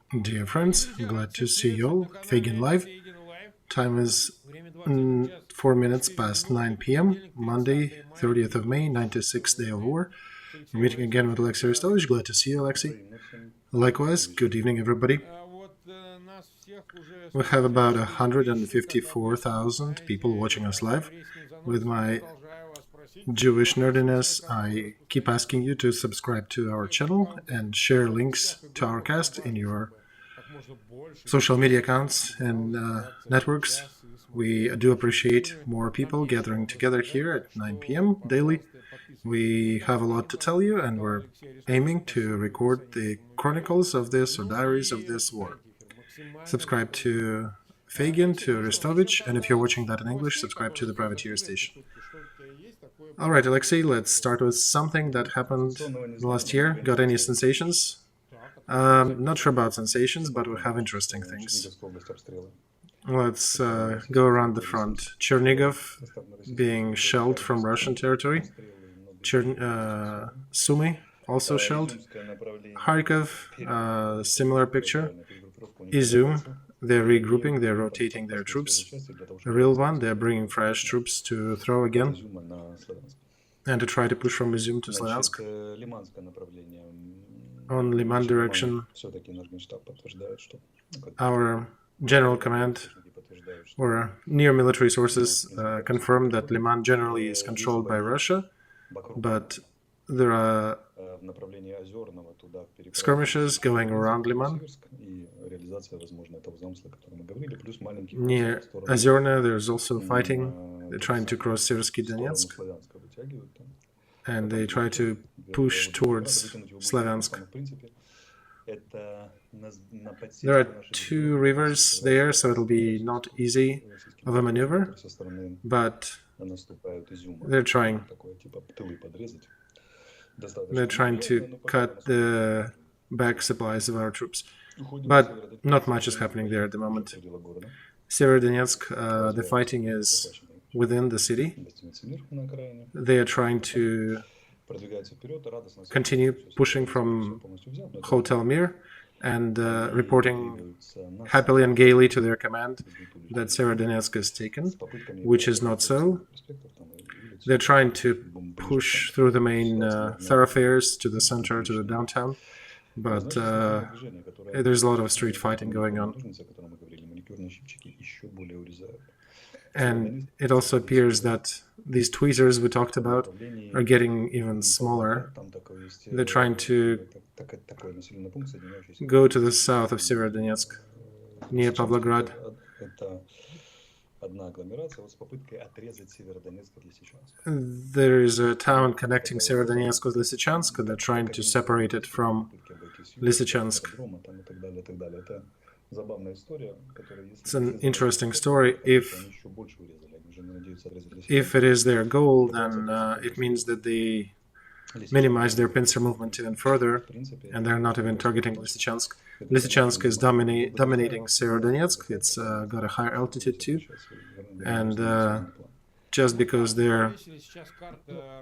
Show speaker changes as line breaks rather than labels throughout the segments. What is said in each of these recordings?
Dear friends, glad to see you all. Feygin Live. Time is 4 minutes past 9 p.m. Monday, 30th of May, 96th day of war. We're meeting again with Olexiy Arestovych. Glad to see you, Olexiy. Likewise, good evening, everybody. We have about 154,000 people watching us live. With my Jewish nerdiness, I keep asking you to subscribe to our channel and share links to our cast in your social media accounts and networks. We do appreciate more people gathering together here at 9 p.m. daily. We have a lot to tell you, and we're aiming to record the chronicles of this or diaries of this war. Subscribe to Feygin, to Arestovych, and if you're watching that in English, subscribe to the Privateer Station. All right, Olexiy, let's start with something that happened last year. Got any sensations? Not sure about sensations, but we have interesting things. Let's go around the front. Chernigov being shelled from Russian territory. Sumy also shelled. Kharkov, similar picture. Izum, they're regrouping, they're rotating their troops. A real one, they're bringing fresh troops to throw again and to try to push from Izum to Slaviansk. On Liman direction, our general command or near military sources confirm that Liman generally is controlled by Russia, but there are skirmishes going around Liman. Near Ozerno, there's also fighting. They're trying to cross Seversky Donetsk, and they try to push towards Slaviansk. There are two rivers there, so it'll be not easy of a maneuver, but they're trying. They're trying to cut the back supplies of our troops, but not much is happening there at the moment. Severodonetsk, the fighting is within the city. They are trying to continue pushing from Hotel Mir and reporting happily and gaily to their command that Severodonetsk is taken, which is not so. They're trying to push through the main thoroughfares to the center, to the downtown, but there's a lot of street fighting going on. And it also appears that these tweezers we talked about are getting even smaller. They're trying to go to the south of Severodonetsk, near Pavlograd. There is a town connecting Severodonetsk with Lysychansk, and they're trying to separate it from Lysychansk. It's an interesting story. If it is their goal, then it means that they minimize their pincer movement even further, and they're not even targeting Lysychansk. Lysychansk is dominating Severodonetsk. It's got a higher altitude too, and just because they're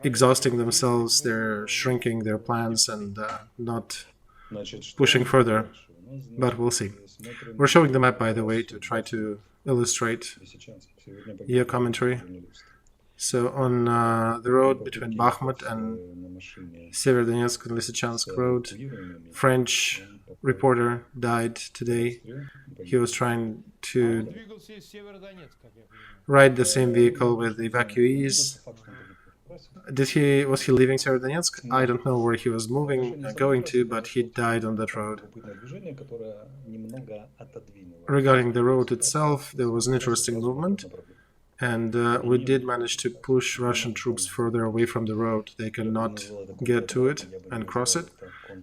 exhausting themselves, they're shrinking their plans and not pushing further. But we'll see. We're showing the map, by the way, to try to illustrate your commentary. So on the road between Bakhmut and Severodonetsk and Lysychansk road, French reporter died today. He was trying to ride the same vehicle with evacuees. Was he leaving Severodonetsk? I don't know where he was going to, but he died on that road. Regarding the road itself, there was an interesting movement, and we did manage to push Russian troops further away from the road. They cannot get to it and cross it.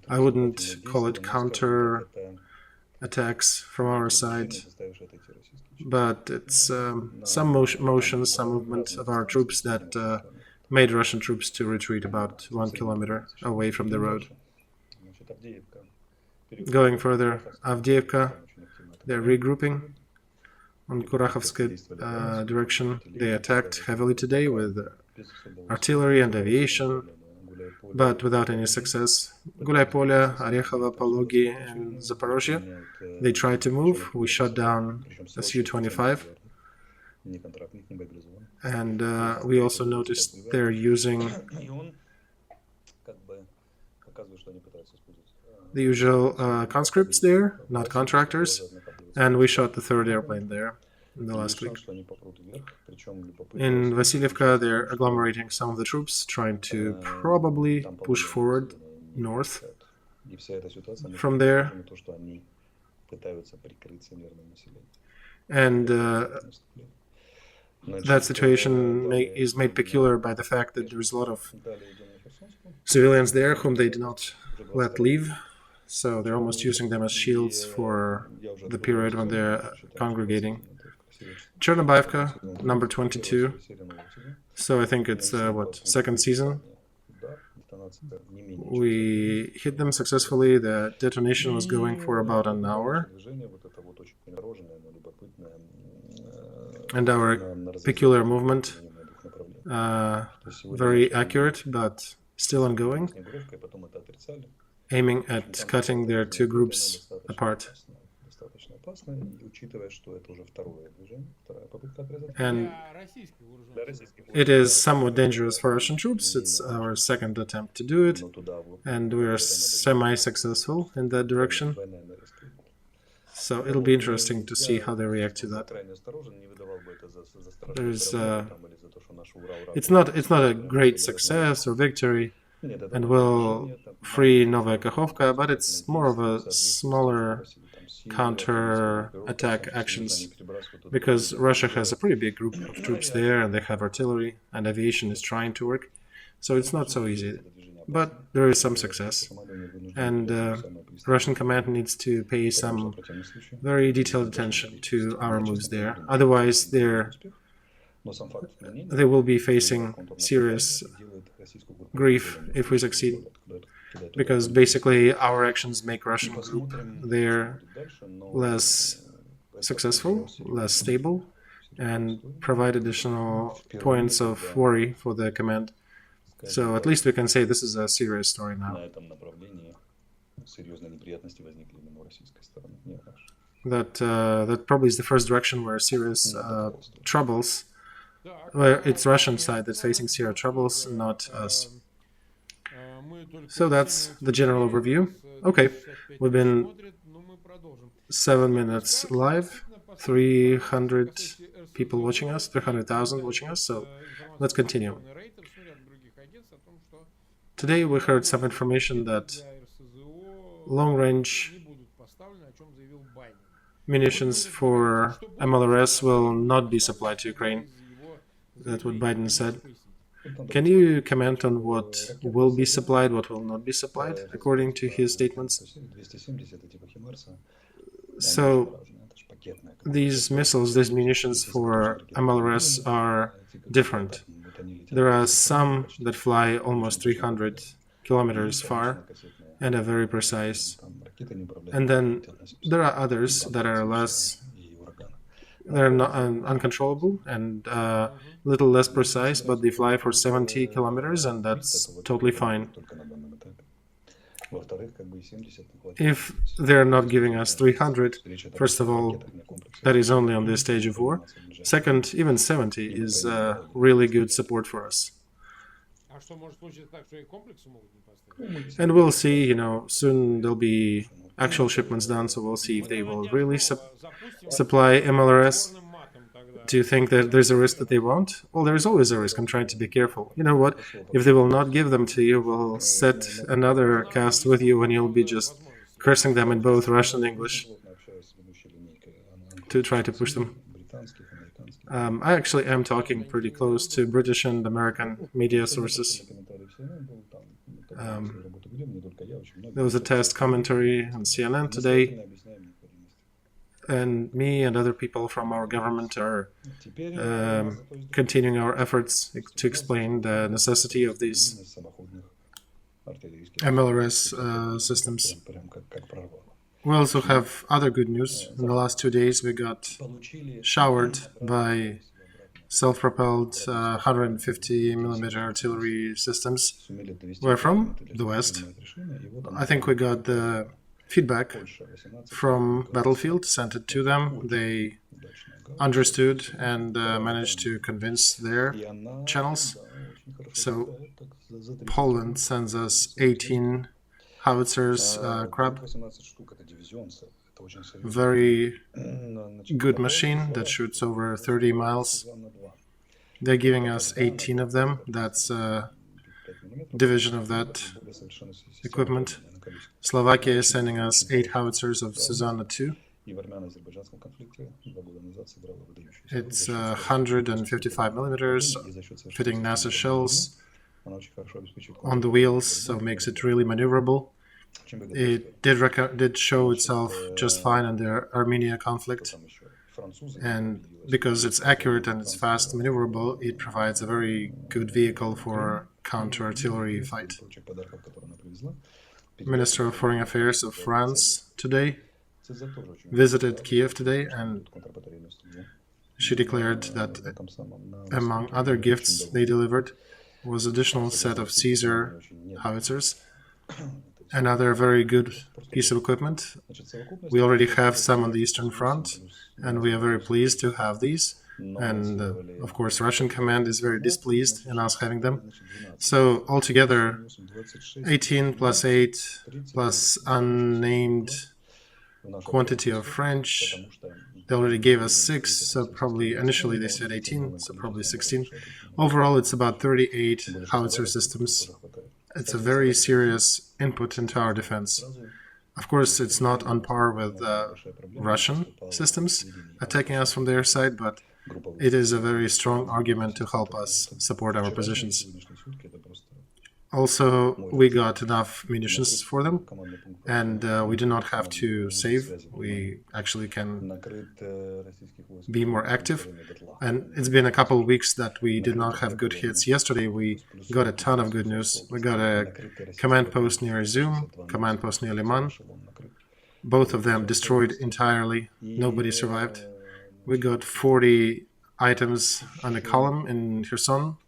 I wouldn't call it counter attacks from our side, but it's some motion, some movement of our troops that made Russian troops to retreat about 1 kilometer away from the road. Going further, Avdiivka, they're regrouping. On Kurahovsk direction, they attacked heavily today with artillery and aviation. but without any success. Gulay-Polya, Orekhovo, Pologi, and Zaporozhye, they tried to move. We shut down Su-25. And we also noticed they're using the usual conscripts there, not contractors, and we shot the third airplane there in the last week. In Vasilievka, they're agglomerating some of the troops, trying to probably push forward north from there. And that situation is made peculiar by the fact that there's a lot of civilians there whom they do not let leave. So they're almost using them as shields for the period when they're congregating. Chernobyevka, number 22. So I think it's, second season. We hit them successfully. The detonation was going for about an hour. And our peculiar movement, very accurate, but still ongoing, aiming at cutting their two groups apart. And it is somewhat dangerous for Russian troops. It's our second attempt to do it, and we are semi-successful in that direction. So it'll be interesting to see how they react to that. It's not a great success or victory, and will free Novaya Kakhovka, but it's more of a smaller counter-attack actions, because Russia has a pretty big group of troops there, and they have artillery, and aviation is trying to work, so it's not so easy. But there is some success, and Russian command needs to pay some very detailed attention to our moves there. Otherwise, they will be facing serious grief if we succeed, because basically our actions make Russian group there less successful, less stable, and provide additional points of worry for the command. So at least we can say this is a serious story now. That probably is the first direction where serious troubles, where it's Russian side that's facing serious troubles, not us. So that's the general overview. Okay, we've been 7 minutes live, 300 people watching us, 300,000 watching us, so let's continue. Today we heard some information that long-range munitions for MLRS will not be supplied to Ukraine. That's what Biden said. Can you comment on what will be supplied, what will not be supplied, according to his statements? So, these missiles, these munitions for MLRS are different. There are some that fly almost 300 kilometers far and are very precise. And then there are others that are less, they're not uncontrollable and a little less precise, but they fly for 70 kilometers, and that's totally fine. If they're not giving us 300, first of all, that is only on this stage of war. Second, even 70 is really good support for us. And we'll see, soon there'll be actual shipments done, so we'll see if they will really supply MLRS. Do you think that there's a risk that they won't? Well, there's always a risk. I'm trying to be careful. You know what? If they will not give them to you, we'll set another cast with you and you'll be just cursing them in both Russian and English to try to push them. I actually am talking pretty close to British and American media sources. There was a test commentary on CNN today, and me and other people from our government are continuing our efforts to explain the necessity of these MLRS systems. We also have other good news. In the last 2 days we got showered by self-propelled 150 millimeter artillery systems were from the West. I think we got the feedback from Battlefield, sent it to them. They understood and managed to convince their channels. So Poland sends us 18 howitzers, Krab. Very good machine that shoots over 30 miles. They're giving us 18 of them. That's a division of that equipment. Slovakia is sending us 8 howitzers of Susanna II. It's 155 millimeters, fitting NASA shells on the wheels, so makes it really maneuverable. It did show itself just fine in the Armenia conflict, and because it's accurate and it's fast maneuverable, it provides a very good vehicle for counter-artillery fight. Minister of Foreign Affairs of France today visited Kiev today, and she declared that among other gifts they delivered was additional set of Caesar howitzers, another very good piece of equipment. We already have some on the Eastern Front, and we are very pleased to have these. And of course, Russian command is very displeased in us having them. So altogether, 18 plus 8 plus unnamed quantity of French. They already gave us 6, so probably initially they said 18, so probably 16. Overall, it's about 38 howitzer systems. It's a very serious input into our defense. Of course, it's not on par with Russian systems attacking us from their side, but it is a very strong argument to help us support our positions. Also, we got enough munitions for them, and we do not have to save. We actually can be more active. And it's been a couple of weeks that we did not have good hits. Yesterday, we got a ton of good news. We got a command post near Izum, command post near Liman. Both of them destroyed entirely. Nobody survived. We got 40 items on a column in Kherson.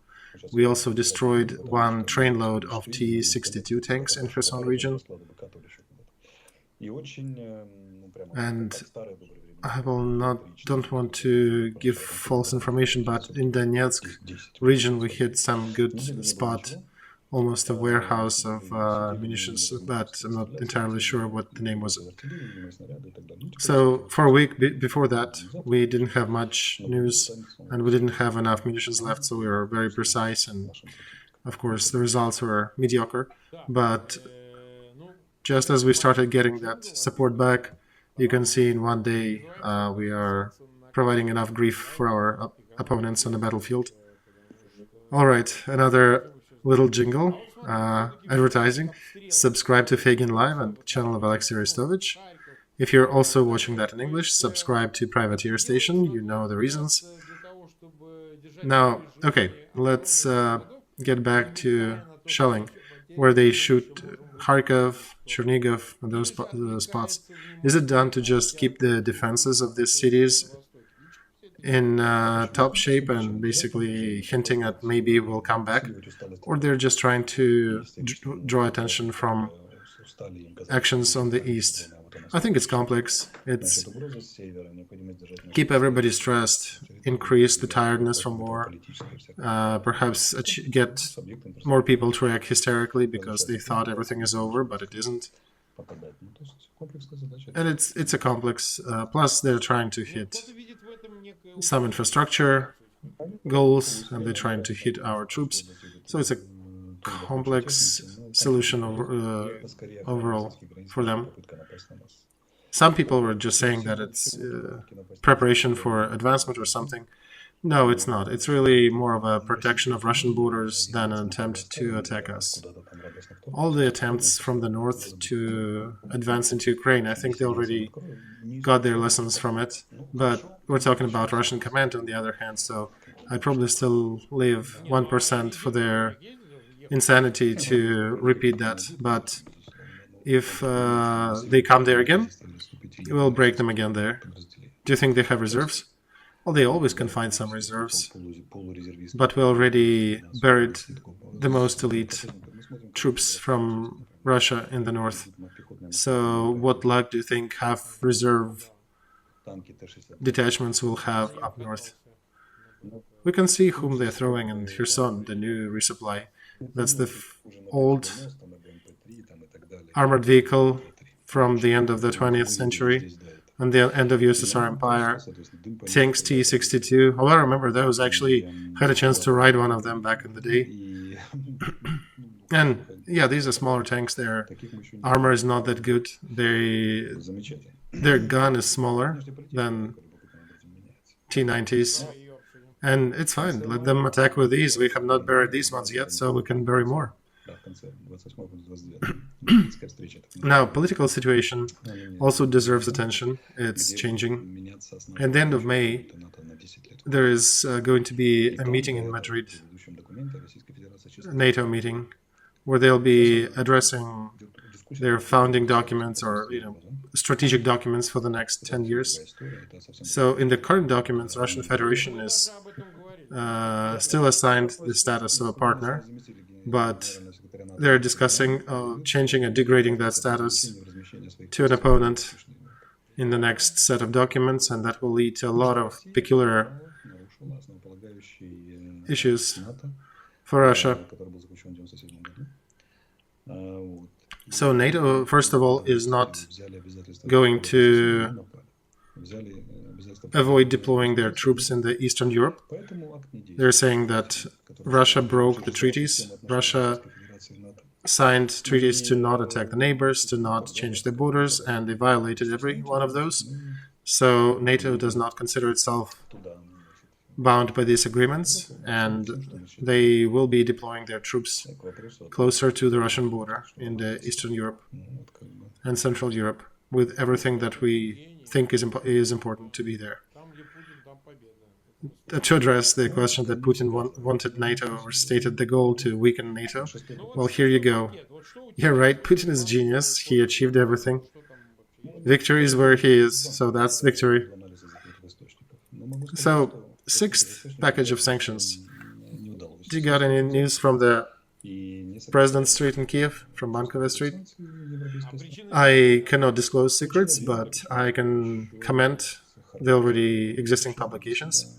We also destroyed 1 trainload of T-62 tanks in Kherson region. And I don't want to give false information, but in Donetsk region we hit some good spot, almost a warehouse of munitions, but I'm not entirely sure what the name was. So for a week before that, we didn't have much news, and we didn't have enough munitions left, so we were very precise, and of course the results were mediocre. But just as we started getting that support back, you can see in one day we are providing enough grief for our opponents on the battlefield. All right, another little jingle, advertising. Subscribe to Feygin Live and channel of Olexiy Arestovych. If you're also watching that in English, subscribe to Privateer Station. You know the reasons. Now, okay, let's get back to shelling, where they shoot Kharkov, Chernigov, and those spots. Is it done to just keep the defenses of these cities in top shape and basically hinting at maybe we'll come back, or they're just trying to draw attention from actions on the east? I think it's complex. It's keep everybody stressed, increase the tiredness from war, perhaps get more people to react hysterically because they thought everything is over, but it isn't. And it's a complex, plus they're trying to hit some infrastructure goals, and they're trying to hit our troops. So it's a complex solution overall for them. Some people were just saying that it's preparation for advancement or something. No, it's not. It's really more of a protection of Russian borders than an attempt to attack us. All the attempts from the north to advance into Ukraine, I think they already got their lessons from it. But we're talking about Russian command on the other hand, so I'd probably still leave 1% for their insanity to repeat that. But if they come there again, we'll break them again there. Do you think they have reserves? Well, they always can find some reserves, but we already buried the most elite troops from Russia in the north. So what luck do you think half reserve detachments will have up north? We can see whom they're throwing in Kherson, the new resupply. That's the old armored vehicle from the end of the 20th century and the end of USSR Empire. Tanks T-62. Oh, I remember those. Actually had a chance to ride one of them back in the day. And yeah, these are smaller tanks. Their armor is not that good. Their gun is smaller than T-90s. And it's fine. Let them attack with these. We have not buried these ones yet, so we can bury more. Now, political situation also deserves attention. It's changing. At the end of May, there is going to be a meeting in Madrid, a NATO meeting, where they'll be addressing their founding documents or strategic documents for the next 10 years. So in the current documents, Russian Federation is still assigned the status of a partner, but they're discussing changing and degrading that status to an opponent in the next set of documents, and that will lead to a lot of peculiar issues for Russia. So NATO, first of all, is not going to avoid deploying their troops in the Eastern Europe. They're saying that Russia broke the treaties. Russia signed treaties to not attack the neighbors, to not change the borders, and they violated every one of those. So NATO does not consider itself bound by these agreements, and they will be deploying their troops closer to the Russian border in the Eastern Europe and Central Europe, with everything that we think is important to be there. To address the question that Putin wanted NATO or stated the goal to weaken NATO, well, here you go. You're right, Putin is a genius. He achieved everything. Victory is where he is, so that's victory. So, sixth package of sanctions. Do you got any news from the President Street in Kiev, from Bankovia Street? I cannot disclose secrets, but I can comment the already existing publications.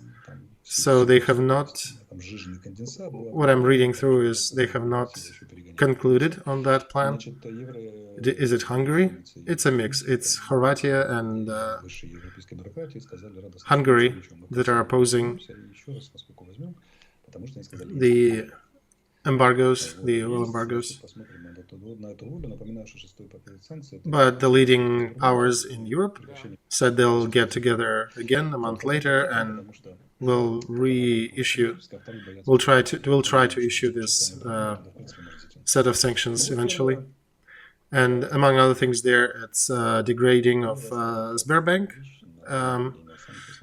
So they have not, what I'm reading through is they have not concluded on that plan. Is it Hungary? It's a mix. It's Horvatia and Hungary that are opposing the embargoes, the oil embargoes. But the leading powers in Europe said they'll get together again a month later and will try to issue this set of sanctions eventually. And among other things there, it's degrading of Sberbank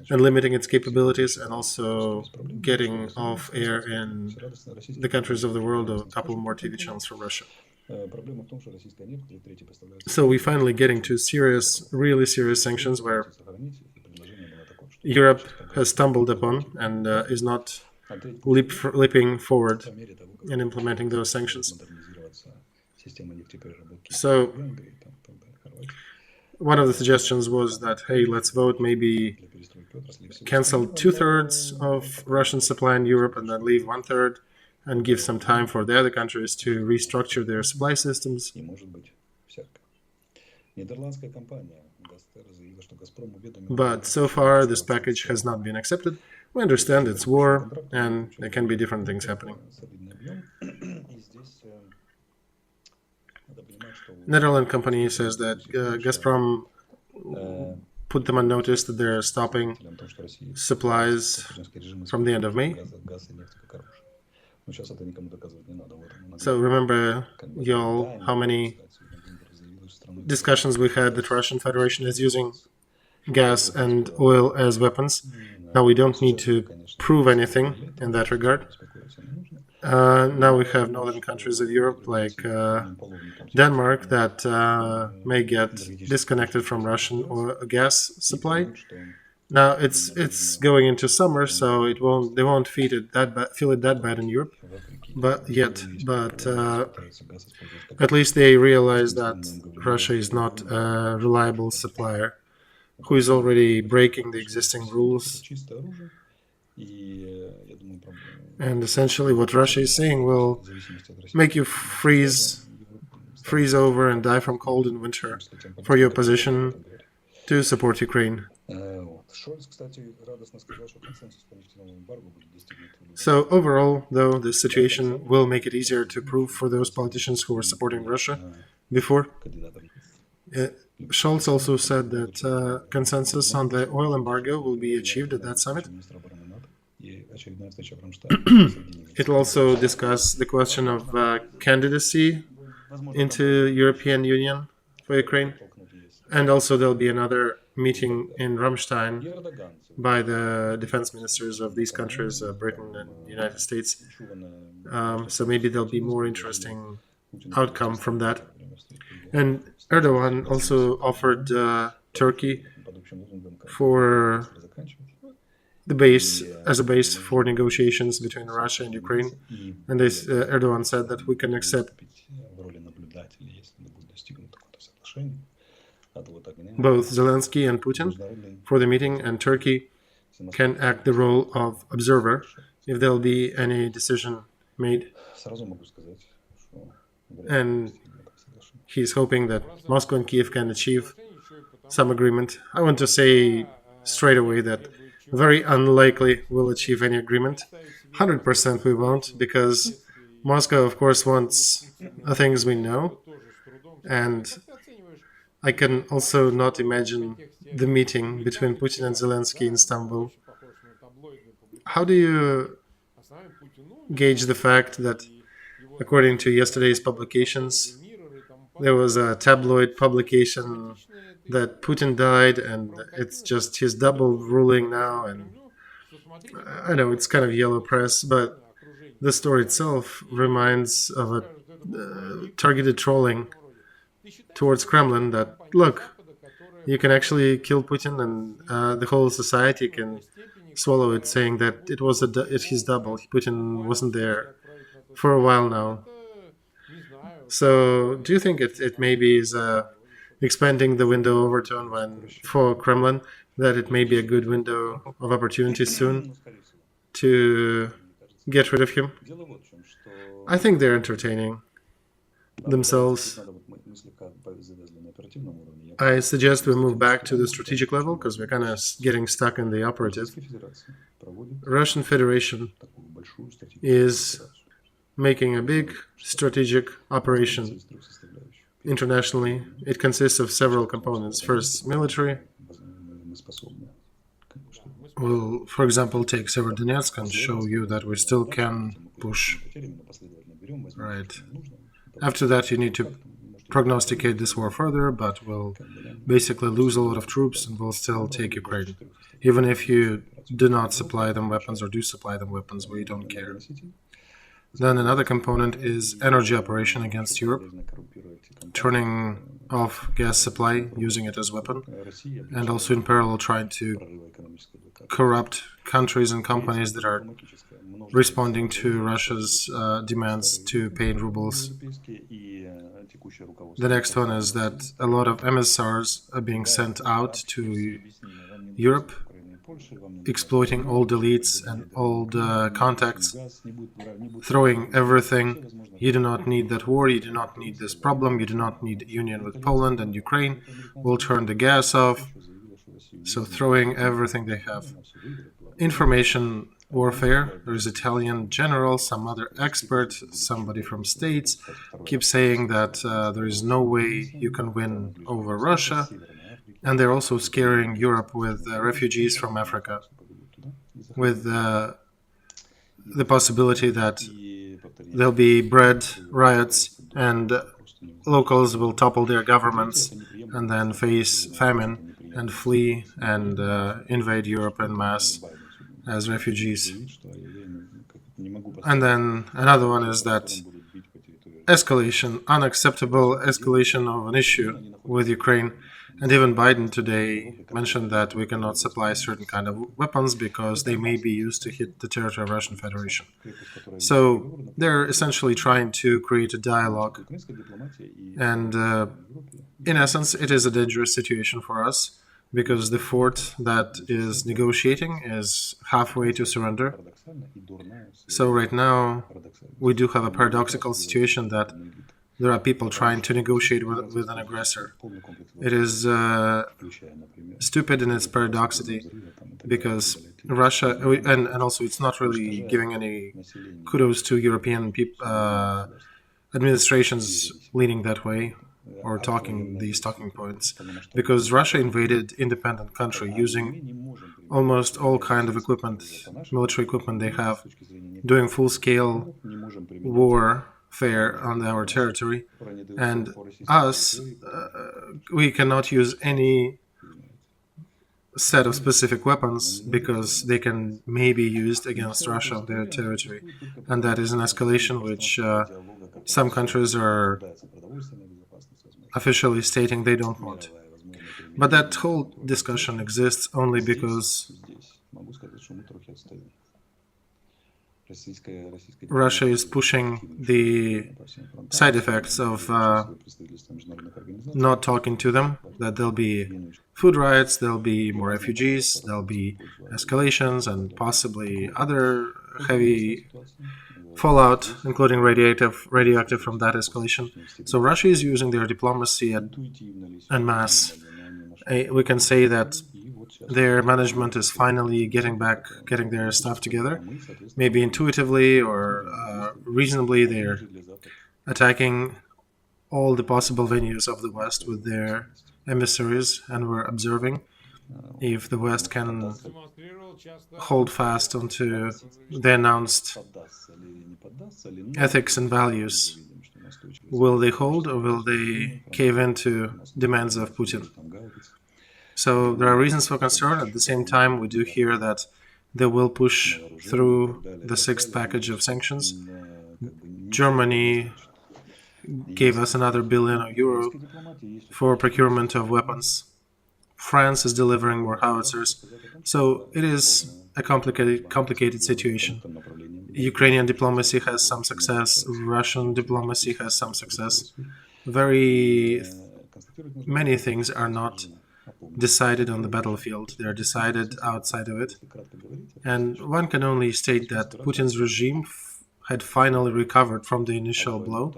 and limiting its capabilities, and also getting off air in the countries of the world a couple more TV channels from Russia. So we're finally getting to serious, really serious sanctions where Europe has stumbled upon and is not leaping forward in implementing those sanctions. So one of the suggestions was that, hey, let's vote, maybe cancel 2/3 of Russian supply in Europe and then leave 1/3 and give some time for the other countries to restructure their supply systems. But so far, this package has not been accepted. We understand it's war, and there can be different things happening. Netherlands company says that Gazprom put them on notice that they're stopping supplies from the end of May. So remember, y'all, how many discussions we had that Russian Federation is using gas and oil as weapons. Now we don't need to prove anything in that regard. Now we have northern countries of Europe like Denmark that may get disconnected from Russian gas supply, Now it's going into summer, so they won't feel it that bad in Europe, but at least they realize that Russia is not a reliable supplier who is already breaking the existing rules. And essentially, what Russia is saying will make you freeze over and die from cold in winter for your position to support Ukraine. So overall, though, this situation will make it easier to prove for those politicians who were supporting Russia before. Scholz also said that consensus on the oil embargo will be achieved at that summit. It will also discuss the question of candidacy into European Union for Ukraine. And also there'll be another meeting in Ramstein by the defense ministers of these countries, Britain and the United States. So maybe there'll be more interesting outcome from that. And Erdogan also offered Turkey for the base as a base for negotiations between Russia and Ukraine. And Erdogan said that we can accept both Zelensky and Putin for the meeting, and Turkey can act the role of observer if there'll be any decision made. And he's hoping that Moscow and Kiev can achieve some agreement. I want to say straight away that very unlikely we'll achieve any agreement. 100% we won't, because Moscow, of course, wants the things we know. And I can also not imagine the meeting between Putin and Zelensky in Istanbul. How do you gauge the fact that, according to yesterday's publications, there was a tabloid publication that Putin died, and it's just his double ruling now, and I know it's kind of yellow press, but the story itself reminds of a targeted trolling towards Kremlin that, look, you can actually kill Putin and the whole society can swallow it, saying that it was his double. Putin wasn't there for a while now. So do you think it maybe is expanding the window of overtone for Kremlin, that it may be a good window of opportunity soon to get rid of him? I think they're entertaining themselves. I suggest we move back to the strategic level, because we're kind of getting stuck in the operative. Russian Federation is making a big strategic operation internationally. It consists of several components. First, military. We'll, for example, take Severodonetsk and show you that we still can push. Right. After that, you need to prognosticate this war further, but we'll basically lose a lot of troops and we'll still take Ukraine. Even if you do not supply them weapons or do supply them weapons, we don't care. Then another component is energy operation against Europe, turning off gas supply, using it as weapon, and also in parallel trying to corrupt countries and companies that are responding to Russia's demands to pay in rubles. The next one is that a lot of MSRs are being sent out to Europe, exploiting old elites and old contacts, throwing everything. You do not need that war, you do not need this problem, you do not need union with Poland and Ukraine. We'll turn the gas off. So throwing everything they have. Information warfare. There's Italian general, some other expert, somebody from states, keep saying that there is no way you can win over Russia. And they're also scaring Europe with refugees from Africa, with the possibility that there'll be bread riots and locals will topple their governments and then face famine and flee and invade Europe en masse as refugees. And then another one is that escalation, unacceptable escalation of an issue with Ukraine. And even Biden today mentioned that we cannot supply certain kind of weapons because they may be used to hit the territory of Russian Federation. So they're essentially trying to create a dialogue. And in essence, it is a dangerous situation for us because the fort that is negotiating is halfway to surrender. So right now, we do have a paradoxical situation that there are people trying to negotiate with an aggressor. It is stupid in its paradoxicity because Russia, and also it's not really giving any kudos to European administrations leading that way or talking these talking points, because Russia invaded independent country using almost all kind of equipment, military equipment they have, doing full-scale warfare on our territory, and us, we cannot use any set of specific weapons because they can maybe used against Russia on their territory, and that is an escalation which some countries are officially stating they don't want. But that whole discussion exists only because Russia is pushing the side effects of not talking to them, that there'll be food riots, there'll be more refugees, there'll be escalations, and possibly other heavy fallout, including radioactive from that escalation. So Russia is using their diplomacy en masse. We can say that their management is finally getting their stuff together. Maybe intuitively or reasonably, they're attacking all the possible venues of the West with their emissaries, and we're observing if the West can hold fast onto the announced ethics and values. Will they hold or will they cave into demands of Putin? So there are reasons for concern. At the same time, we do hear that they will push through the sixth package of sanctions. Germany gave us another €1 billion for procurement of weapons. France is delivering more howitzers. So it is a complicated situation. Ukrainian diplomacy has some success. Russian diplomacy has some success. Very many things are not decided on the battlefield. They are decided outside of it. And one can only state that Putin's regime had finally recovered from the initial blow.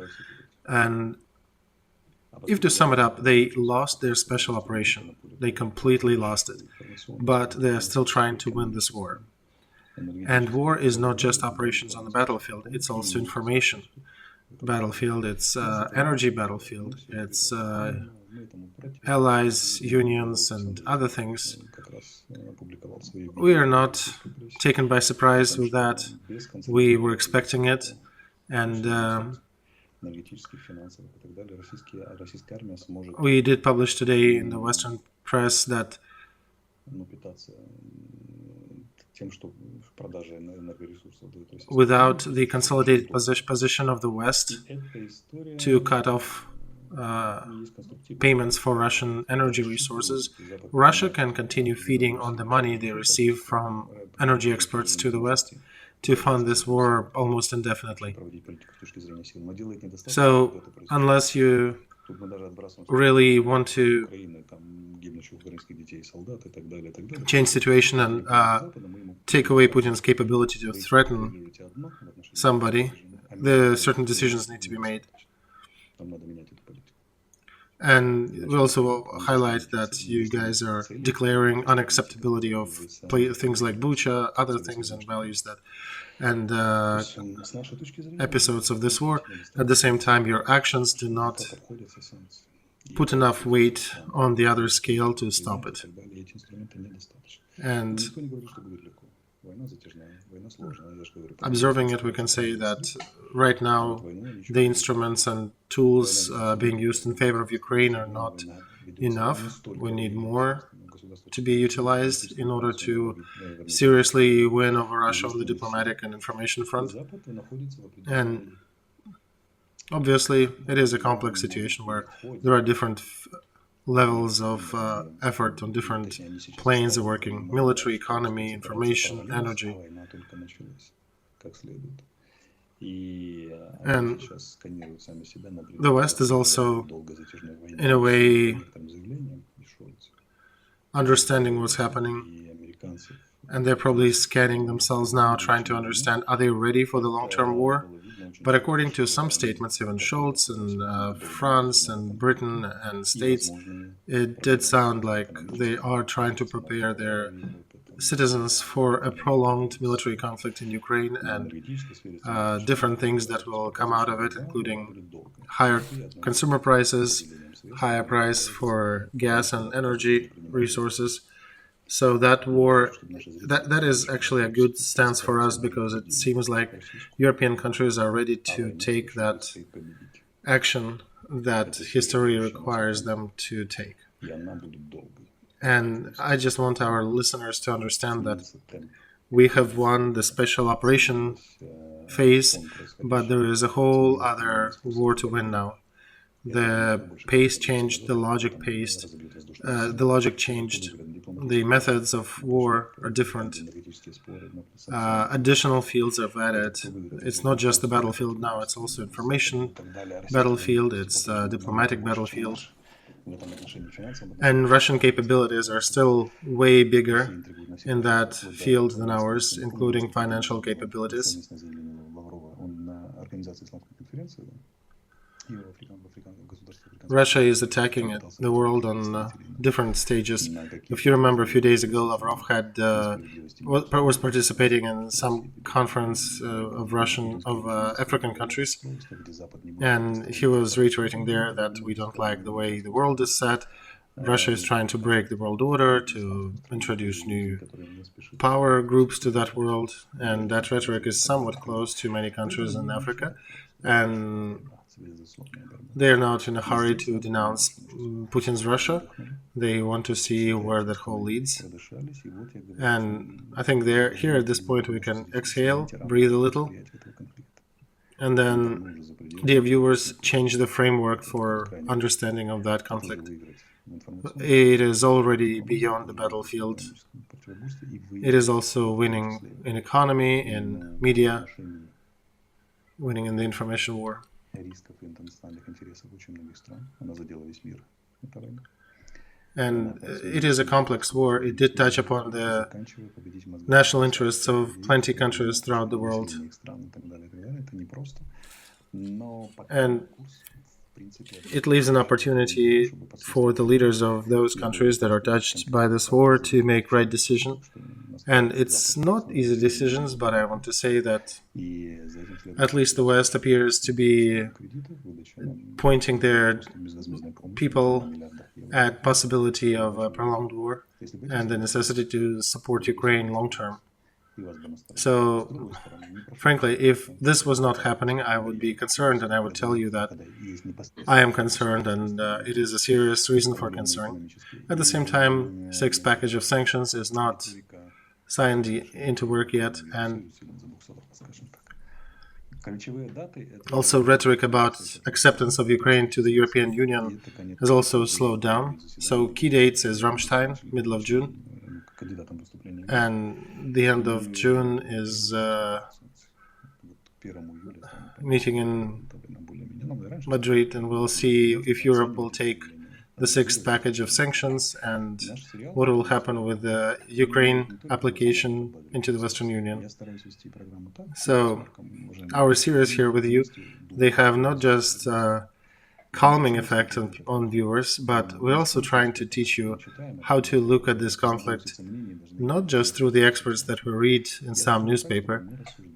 And if to sum it up, they lost their special operation. They completely lost it. But they are still trying to win this war. And war is not just operations on the battlefield, it's also information battlefield, it's energy battlefield, it's allies, unions, and other things. We are not taken by surprise with that. We were expecting it, and we did publish today in the Western press that without the consolidated position of the West to cut off payments for Russian energy resources, Russia can continue feeding on the money they receive from energy exports to the West to fund this war almost indefinitely. So, unless you really want to change situation and take away Putin's capability to threaten somebody, the certain decisions need to be made. And we also highlight that you guys are declaring unacceptability of things like Bucha, other things and values that, and episodes of this war. At the same time, your actions do not put enough weight on the other scale to stop it. And observing it, we can say that right now the instruments and tools being used in favor of Ukraine are not enough. We need more to be utilized in order to seriously win over Russia on the diplomatic and information front. And Obviously, it is a complex situation where there are different levels of effort on different planes of working: military, economy, information, energy. And the West is also, in a way, understanding what's happening, and they're probably scanning themselves now, trying to understand, are they ready for the long-term war? But according to some statements, even Scholz and France and Britain and states, it did sound like they are trying to prepare their citizens for a prolonged military conflict in Ukraine and different things that will come out of it, including higher consumer prices, higher price for gas and energy resources. So that war, that is actually a good stance for us, because it seems like European countries are ready to take that action that history requires them to take. And I just want our listeners to understand that we have won the special operation phase, but there is a whole other war to win now. The pace changed, the logic changed, the methods of war are different. Additional fields are added. It's not just the battlefield now, it's also information battlefield, it's diplomatic battlefield. And Russian capabilities are still way bigger in that field than ours, including financial capabilities. Russia is attacking the world on different stages. If you remember, a few days ago, Lavrov was participating in some conference of African countries, and he was reiterating there that we don't like the way the world is set. Russia is trying to break the world order, to introduce new power groups to that world, and that rhetoric is somewhat close to many countries in Africa. And they are not in a hurry to denounce Putin's Russia. They want to see where that whole leads. And I think here at this point we can exhale, breathe a little, and then, dear viewers, change the framework for understanding of that conflict. It is already beyond the battlefield. It is also winning in economy, in media, winning in the information war. And it is a complex war. It did touch upon the national interests of plenty of countries throughout the world. And it leaves an opportunity for the leaders of those countries that are touched by this war to make right decision. And it's not easy decisions, but I want to say that at least the West appears to be pointing their people at possibility of a prolonged war and the necessity to support Ukraine long term. So, frankly, if this was not happening, I would be concerned, and I would tell you that I am concerned, and it is a serious reason for concern. At the same time, sixth package of sanctions is not signed into work yet, and also rhetoric about acceptance of Ukraine to the European Union has also slowed down. So key dates is Ramstein, middle of June, and the end of June is meeting in Madrid, and we'll see if Europe will take the sixth package of sanctions and what will happen with the Ukraine application into the Western Union. So our series here with you, they have not just calming effect on viewers, but we're also trying to teach you how to look at this conflict, not just through the experts that we read in some newspaper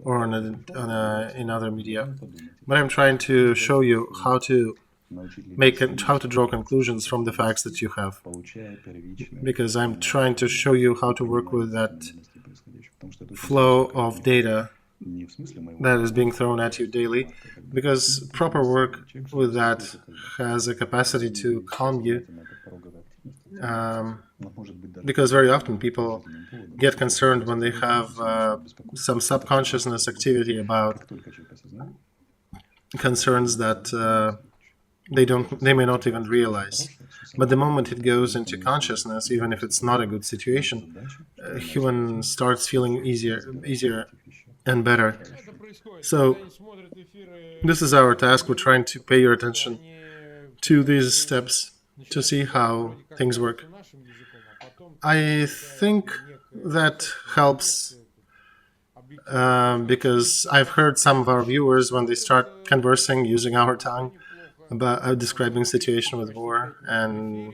or in other media, but I'm trying to show you how to draw conclusions from the facts that you have, because I'm trying to show you how to work with that flow of data that is being thrown at you daily, because proper work with that has a capacity to calm you, because very often people get concerned when they have some subconsciousness activity about concerns that they may not even realize. But the moment it goes into consciousness, even if it's not a good situation, human starts feeling easier and better. So this is our task. We're trying to pay your attention to these steps to see how things work. I think that helps because I've heard some of our viewers, when they start conversing using our tongue about describing situation with war, and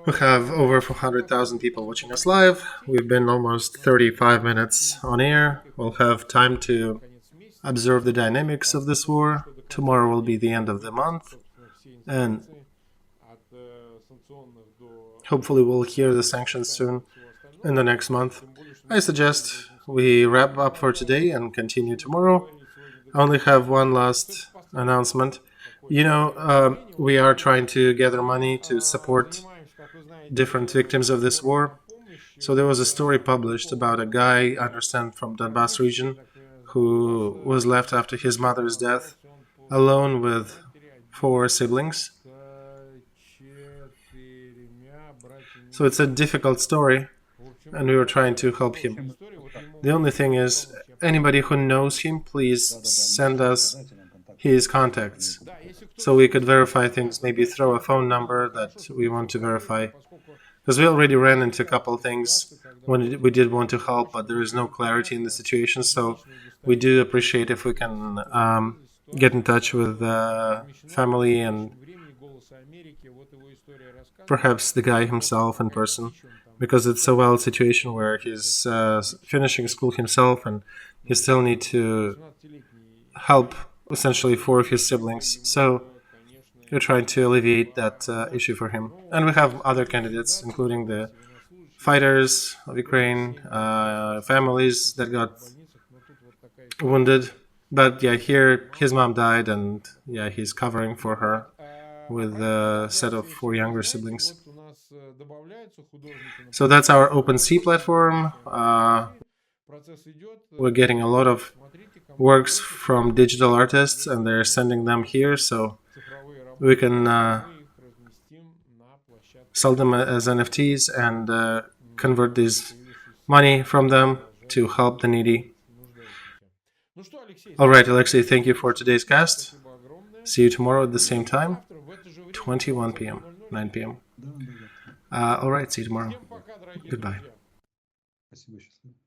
we have over 400,000 people watching us live. We've been almost 35 minutes on air. We'll have time to observe the dynamics of this war. Tomorrow will be the end of the month, and hopefully we'll hear the sanctions soon in the next month. I suggest we wrap up for today and continue tomorrow. I only have one last announcement. We are trying to gather money to support different victims of this war. So there was a story published about a guy, I understand, from Donbass region, who was left after his mother's death alone with 4 siblings. So it's a difficult story, and we were trying to help him. The only thing is, anybody who knows him, please send us his contacts so we could verify things, maybe throw a phone number that we want to verify. Because we already ran into a couple of things when we did want to help, but there is no clarity in the situation, so we do appreciate if we can get in touch with the family and perhaps the guy himself in person, because it's a wild situation where he's finishing school himself and he still need to help essentially 4 of his siblings. So we're trying to alleviate that issue for him. And we have other candidates, including the fighters of Ukraine, families that got wounded. But yeah, here his mom died, and yeah, he's covering for her with a set of 4 younger siblings. So that's our OpenSea platform. We're getting a lot of works from digital artists, and they're sending them here, so we can sell them as NFTs and convert this money from them to help the needy. All right, Olexiy, thank you for today's cast. See you tomorrow at the same time, 21 p.m., 9 p.m. All right, see you tomorrow. Goodbye.
Спасибо, счастливо.